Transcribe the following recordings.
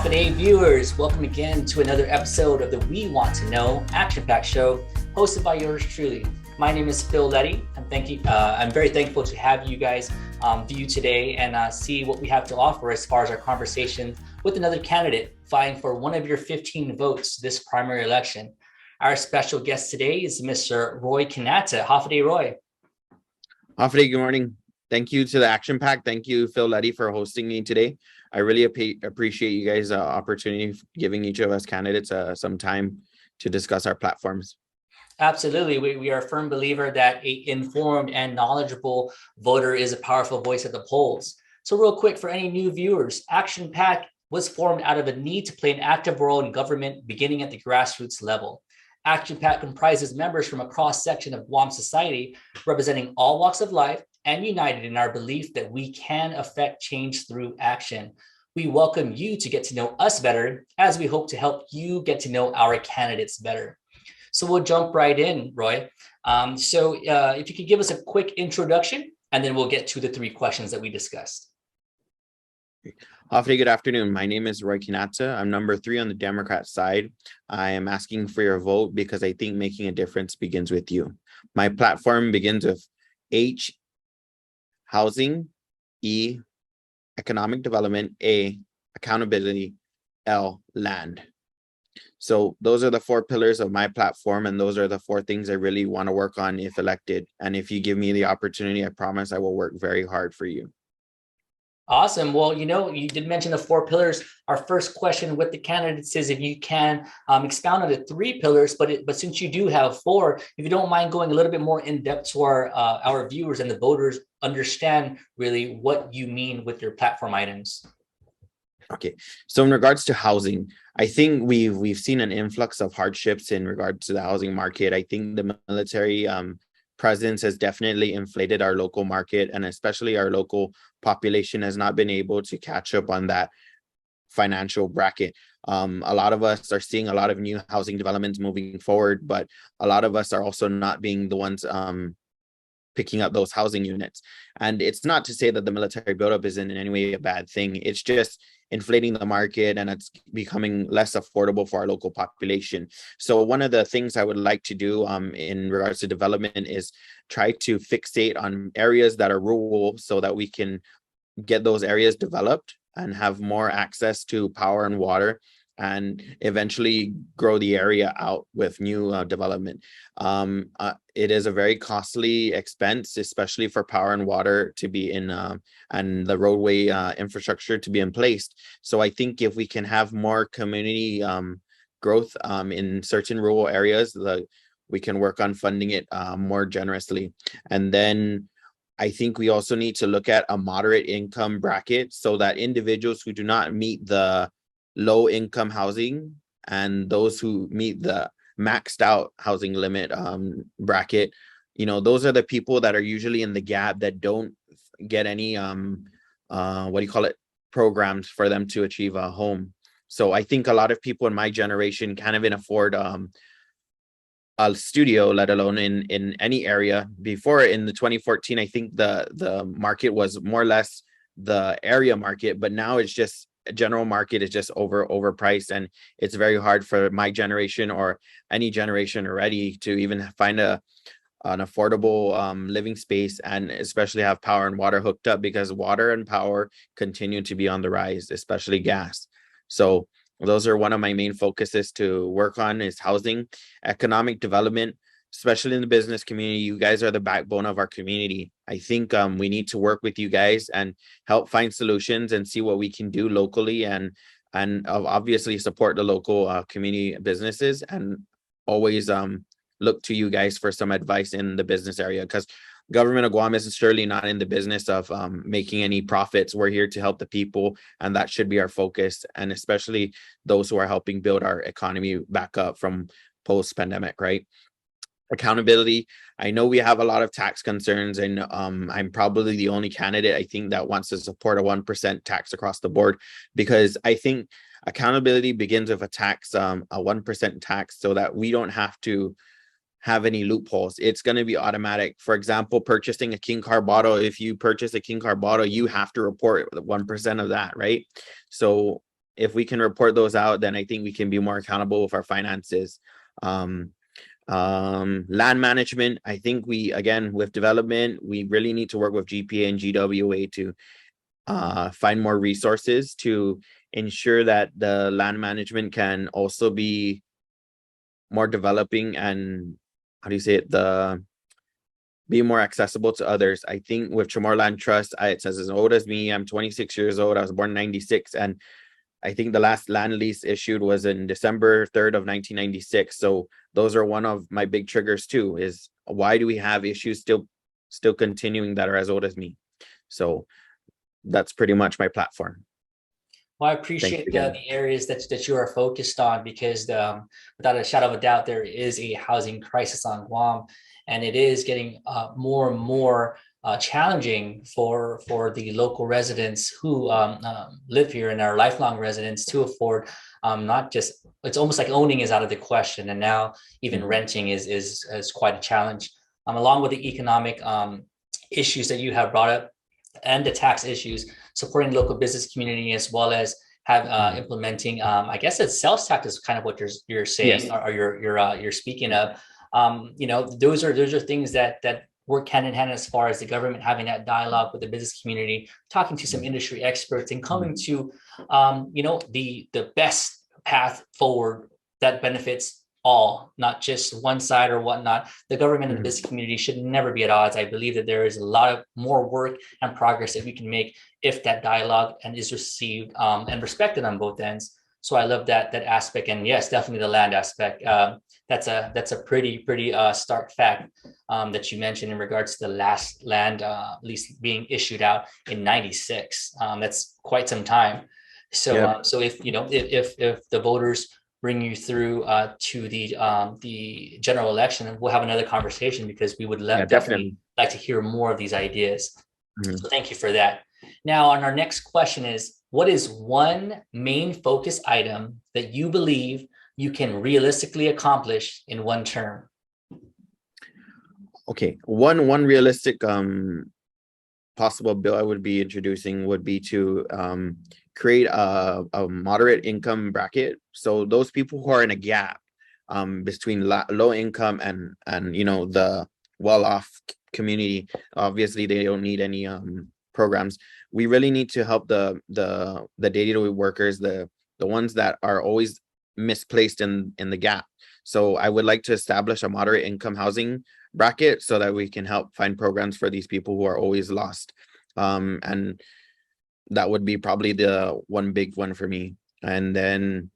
Half an A viewers, welcome again to another episode of the We Want to Know Action Pack Show, hosted by yours truly. My name is Phil Letty. I'm very thankful to have you guys view today and see what we have to offer as far as our conversation with another candidate vying for one of your 15 votes this primary election. Our special guest today is Mr. Roy Quinata. Half a day, Roy. Half a day, good morning. Thank you to the Action Pack. Thank you, Phil Letty, for hosting me today. I really appreciate you guys' opportunity, giving each of us candidates some time to discuss our platforms. Absolutely. We are a firm believer that an informed and knowledgeable voter is a powerful voice at the polls. So real quick, for any new viewers, Action Pack was formed out of a need to play an active role in government beginning at the grassroots level. Action Pack comprises members from a cross-section of Guam society, representing all walks of life and united in our belief that we can affect change through action. We welcome you to get to know us better, as we hope to help you get to know our candidates better. So we'll jump right in, Roy. If you could give us a quick introduction, and then we'll get to the three questions that we discussed. Good afternoon. My name is Roy Quinata. I'm number 3 on the Democrat side. I am asking for your vote because I think making a difference begins with you. My platform begins with H, housing, E, economic development, A, accountability, L, land. So those are the 4 pillars of my platform, and those are the 4 things I really want to work on if elected. And if you give me the opportunity, I promise I will work very hard for you. Awesome. Well, you did mention the 4 pillars. Our first question with the candidates is if you can expound on the 3 pillars, but since you do have 4, if you don't mind going a little bit more in depth to our viewers and the voters understand really what you mean with your platform items. Okay, so in regards to housing, I think we've seen an influx of hardships in regards to the housing market. I think the military presence has definitely inflated our local market, and especially our local population has not been able to catch up on that financial bracket. A lot of us are seeing a lot of new housing developments moving forward, but a lot of us are also not being the ones picking up those housing units. And it's not to say that the military buildup isn't in any way a bad thing. It's just inflating the market, and it's becoming less affordable for our local population. So one of the things I would like to do in regards to development is try to fixate on areas that are rural so that we can get those areas developed and have more access to power and water, and eventually grow the area out with new development. It is a very costly expense, especially for power and water to be in and the roadway infrastructure to be in place. So I think if we can have more community growth in certain rural areas, we can work on funding it more generously. And then I think we also need to look at a moderate income bracket so that individuals who do not meet the low income housing and those who meet the maxed out housing limit bracket, those are the people that are usually in the gap that don't get any programs for them to achieve a home. So I think a lot of people in my generation can't even afford a studio, let alone in any area. Before, in the 2014, I think the market was more or less the area market, but now it's just general market is just overpriced, and it's very hard for my generation or any generation already to even find an affordable living space, and especially have power and water hooked up, because water and power continue to be on the rise, especially gas. So those are one of my main focuses to work on, is housing, economic development, especially in the business community. You guys are the backbone of our community. I think we need to work with you guys and help find solutions and see what we can do locally, and obviously support the local community businesses, and always look to you guys for some advice in the business area, because government of Guam is surely not in the business of making any profits. We're here to help the people, and that should be our focus, and especially those who are helping build our economy back up from post-pandemic, right? Accountability. I know we have a lot of tax concerns, and I'm probably the only candidate I think that wants to support a 1% tax across the board, because I think accountability begins with a 1% tax, so that we don't have to have any loopholes. It's going to be automatic. For example, purchasing a King Car bottle. If you purchase a King Car bottle, you have to report 1% of that, right? So if we can report those out, then I think we can be more accountable with our finances. Land management, I think we, again, with development, we really need to work with GPA and GWA to find more resources to ensure that the land management can also be more developing and, how do you say it, be more accessible to others. I think with Chamorro Land Trust, it says as old as me, I'm 26 years old. I was born in 96. And I think the last land lease issued was in December 3rd of 1996. So those are one of my big triggers too, is why do we have issues still continuing that are as old as me? So that's pretty much my platform. Well, I Thank appreciate you again. the areas that you are focused on, because without a shadow of a doubt, there is a housing crisis on Guam, and it is getting more and more challenging for the local residents who live here and are lifelong residents to afford. Not just, it's almost like owning is out of the question, and now even renting is quite a challenge. Along with the economic issues that you have brought up and the tax issues, supporting the local business community, as well as have implementing, I guess it's sales tax is kind of what you're saying, Yes. or you're speaking of. You know, those are things that work hand in hand, as far as the government having that dialogue with the business community, talking to some industry experts, and coming to you know, the best path forward that benefits all, not just one side or whatnot. The government and the business community should never be at odds. I believe that there is a lot of more work and progress that we can make if that dialogue and is received and respected on both ends. So I love that aspect, and yes, definitely the land aspect. That's a pretty stark fact that you mentioned in regards to the last land lease being issued out in '96. That's quite some time. So so if you know, if the voters bring you through to the general election, and we'll have another conversation, because we would definitely like to hear more of these ideas. So thank you for that. Now, on our next question is, what is one main focus item that you believe you can realistically accomplish in one term? Okay, one realistic possible bill I would be introducing would be to create a moderate income bracket. So those people who are in a gap between low income and you know, the well-off community, obviously they don't need any programs. We really need to help the day-to-day workers, the ones that are always misplaced in the gap. So I would like to establish a moderate income housing bracket so that we can help find programs for these people who are always lost. And that would be probably the one big one for me. And then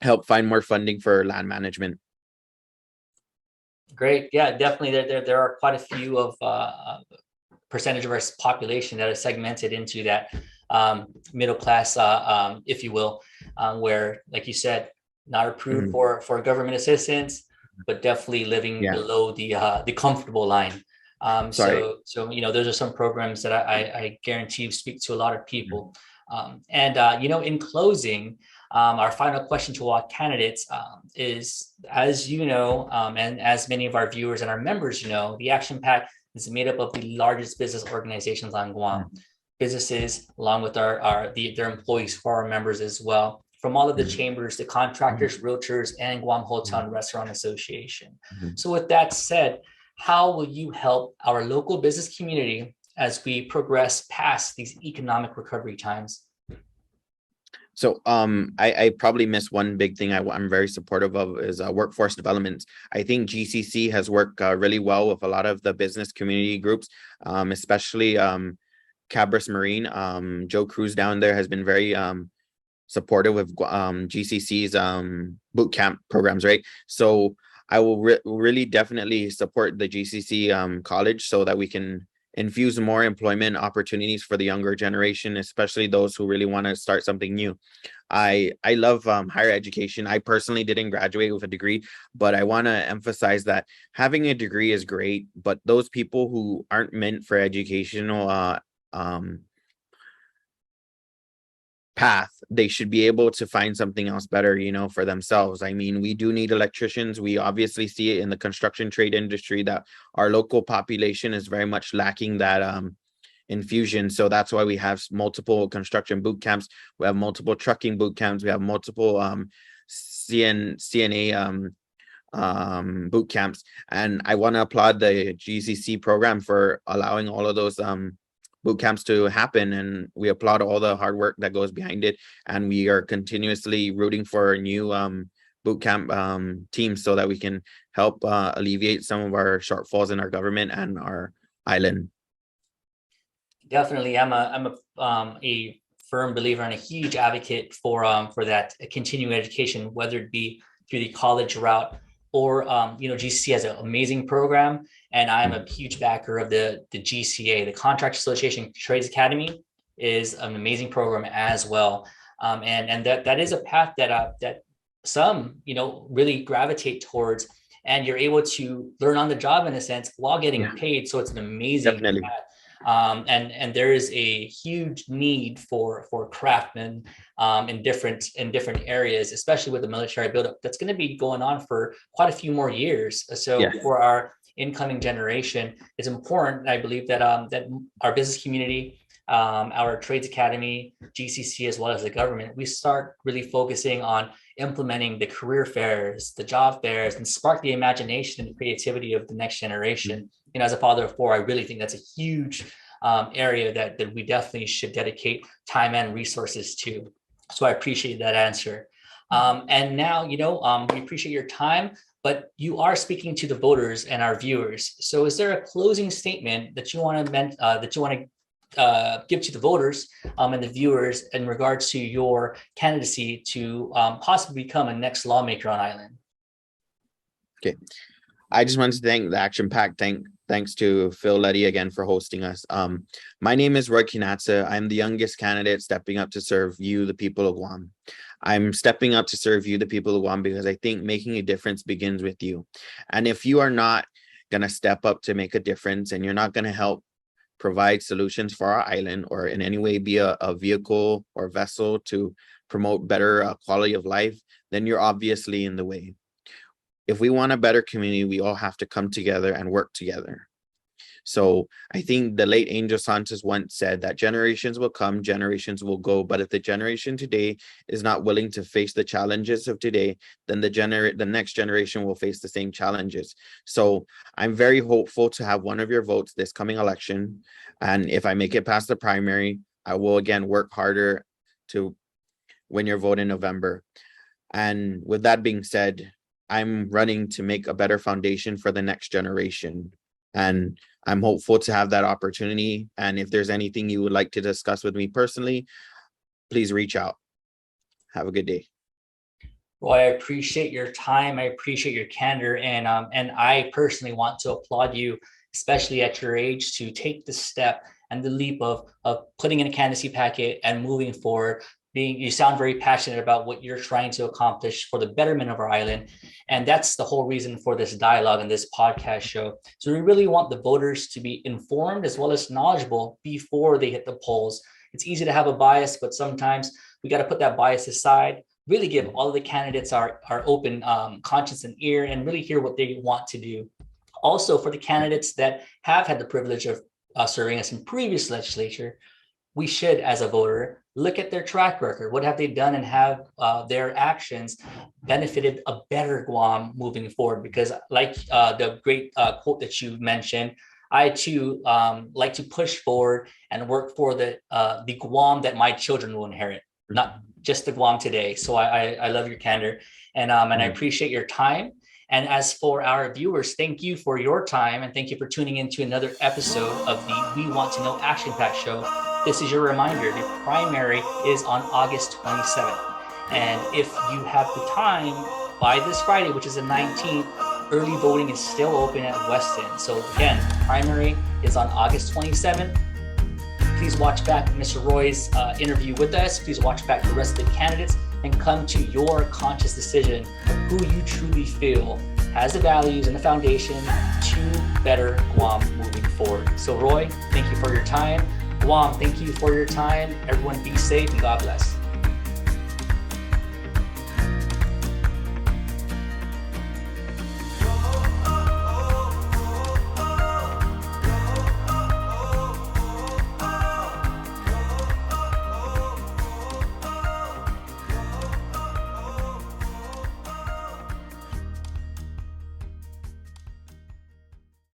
help find more funding for land management. Great. Yeah, definitely. There are quite a few of percentage of our population that is segmented into that middle class, if you will, where, like you said, not approved for government assistance, but definitely living below the comfortable line. So you know, those are some programs that I guarantee speak to a lot of people. You know, in closing, our final question to all candidates is, as you know, and as many of our viewers and our members know, the Action PAC is made up of the largest business organizations on Guam. Businesses, along with their employees, for our members as well, from all of the chambers, the contractors, realtors, and Guam Hotel and Restaurant Association. So with that said, how will you help our local business community as we progress past these economic recovery times? So I probably missed one big thing I'm very supportive of is workforce development. I think GCC has worked really well with a lot of the business community groups, especially Cabris Marine. Joe Cruz down there has been very supportive with GCC's boot camp programs, right? So I will really definitely support the GCC college so that we can infuse more employment opportunities for the younger generation, especially those who really want to start something new. I love higher education. I personally didn't graduate with a degree, but I want to emphasize that having a degree is great, but those people who aren't meant for educational path, they should be able to find something else better, you know, for themselves. I mean, we do need electricians. We obviously see it in the construction trade industry that our local population is very much lacking that infusion. So that's why we have multiple construction boot camps. We have multiple trucking boot camps. We have multiple CNA boot camps. And I want to applaud the GCC program for allowing all of those boot camps to happen. And we applaud all the hard work that goes behind it. And we are continuously rooting for new boot camp teams so that we can help alleviate some of our shortfalls in our government and our island. Definitely, I'm a firm believer and a huge advocate for that continuing education, whether it be through the college route or GCC has an amazing program, and I'm a huge backer of the GCA, the Contract Association Trades Academy, is an amazing program as well, and that is a path that some really gravitate towards, and you're able to learn on the job in a sense while getting paid. So it's an amazing Definitely. path. And there is a huge need for craftsmen in different areas, especially with the military buildup that's going to be going on for quite a few more years. So for our incoming generation, it's important, I believe, that that our business community, our trades academy, GCC, as well as the government, we start really focusing on implementing the career fairs, the job fairs, and spark the imagination and creativity of the next generation. As a father of four, I really think that's a huge area that we definitely should dedicate time and resources to. So I appreciate that answer. And now, we appreciate your time, but you are speaking to the voters and our viewers. So is there a closing statement that you want to give to the voters and the viewers in regards to your candidacy to possibly become a next lawmaker on island? Okay. I just wanted to thank the Action PAC. Thanks to Phil Letty again for hosting us. My name is Roy Quinata. I'm the youngest candidate stepping up to serve you, the people of Guam. I'm stepping up to serve you, the people of Guam, because I think making a difference begins with you. And if you are not going to step up to make a difference, and you're not going to help provide solutions for our island, or in any way be a vehicle or vessel to promote better quality of life, then you're obviously in the way. If we want a better community, we all have to come together and work together. So I think the late Angel Santos once said that generations will come, generations will go, but if the generation today is not willing to face the challenges of today, then the next generation will face the same challenges. So I'm very hopeful to have one of your votes this coming election. And if I make it past the primary, I will again work harder to win your vote in November. And with that being said, I'm running to make a better foundation for the next generation. And I'm hopeful to have that opportunity. And if there's anything you would like to discuss with me personally, please reach out. Have a good day. Well, I appreciate your time. I appreciate your candor. And I personally want to applaud you, especially at your age, to take the step and the leap of putting in a candidacy packet and moving forward. You sound very passionate about what you're trying to accomplish for the betterment of our island. And that's the whole reason for this dialogue and this podcast show. So we really want the voters to be informed as well as knowledgeable before they hit the polls. It's easy to have a bias, but sometimes we got to put that bias aside, really give all of the candidates our open conscience and ear, and really hear what they want to do. Also, for the candidates that have had the privilege of serving us in previous legislature, we should, as a voter, look at their track record. What have they done, and have their actions benefited a better Guam moving forward? Because like the great quote that you mentioned, I too like to push forward and work for the Guam that my children will inherit, not just the Guam today. So I love your candor, and I appreciate your time. And as for our viewers, thank you for your time, and thank you for tuning in to another episode of the We Want to Know Action Pack Show. This is your reminder, the primary is on August 27th. And if you have the time, by this Friday, which is the 19th, early voting is still open at Weston. So again, primary is on August 27th. Please watch back Mr. Roy's interview with us. Please watch back the rest of the candidates and come to your conscious decision of who you truly feel has the values and the foundation to better Guam moving forward. So Roy, thank you for your time. Guam, thank you for your time. Everyone be safe and God bless.